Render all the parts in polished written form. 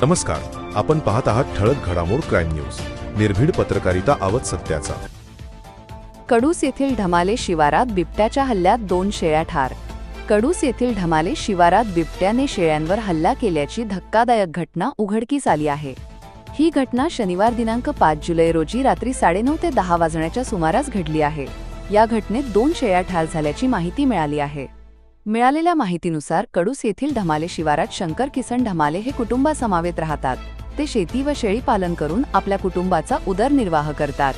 नमस्कार, आपण पाहत आहात ठळक घडामोड क्राईम न्यूज। निर्भीड पत्रकारिता आवत सत्याचा। कडूस येथील ढमाले शिवारात बिबट्याच्या हल्ल्यात 2 शेळ्या ठार। कडूस येथील ढमाले शिवारात बिबट्याने शेळ्यांवर हल्ला केल्याची धक्कादायक घटना उघडकीस आली आहे। ही घटना शनिवार दिनांक 5 जुलै रोजी रात्री 9:30 ते 10 वाजण्याच्या सुमारास घडली आहे। या घटनेत 2 शेळ्या ठार झाल्याची माहिती मिळाली आहे। मिळालेल्या माहितीनुसार कडूस येथील ढमाले शिवारात शंकर किसन ढमाले हे कुटुंबासमवेत राहतात। ते शेती व शेळी पालन करून आपल्या कुटुंबाचा उदरनिर्वाह करतात।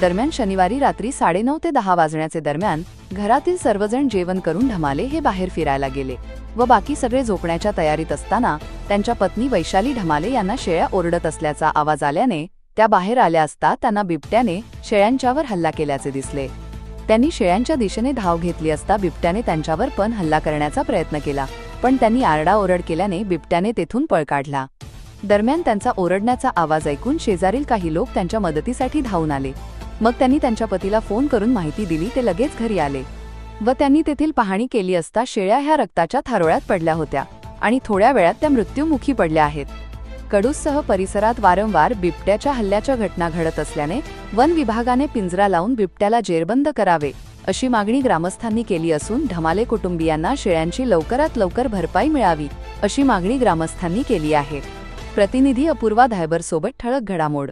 दरम्यान शनिवारी रात्री 9:30 ते 10 वाजण्याचे दरम्यान घरातील सर्वजण जेवण करून ढमाले हे बाहेर फिरायला गेले व बाकी सगळे झोपण्याच्या तयारीत असताना त्यांच्या पत्नी वैशाली ढमाले यांना शेळ्या ओरडत असल्याचा आवाज आल्याने त्या बाहेर आल्या असता त्यांना बिबट्याने शेळ्यांच्यावर हल्ला केल्याचे दिसले। त्यांनी शेळ्यांच्या दिशेने धाव घेतली असता बिबट्याने त्यांच्यावर पण हल्ला करण्याचा प्रयत्न केला, पण त्यांनी आरडाओरड केल्याने बिबट्याने तेथून पळ काढला। दरम्यान त्यांचा ओरडण्याचा आवाज ऐकून शेजारील काही लोक त्यांच्या मदतीसाठी धावून आले। मग त्यांनी त्यांच्या पतीला फोन करून माहिती दिली। ते लगेच घरी आले व त्यांनी तेथील पाहणी केली असता शेळ्या ह्या रक्ताच्या थारोळ्यात पडल्या होत्या आणि थोड्या वेळात त्या मृत्युमुखी पडल्या आहेत। कडूससह परिसरात वारंवार बिबट्याच्या हल्ल्याच्या घटना घडत असल्याने वन विभागाने पिंजरा लावून बिबट्याला जेरबंद करावे अशी मागणी ग्रामस्थांनी केली असून ढमाले कुटुंबियांना शेळ्यांची लवकरात लवकर भरपाई मिळावी अशी मागणी ग्रामस्थांनी केली आहे। प्रतिनिधी अपूर्वा धायबर सोबत ठळक घडामोड।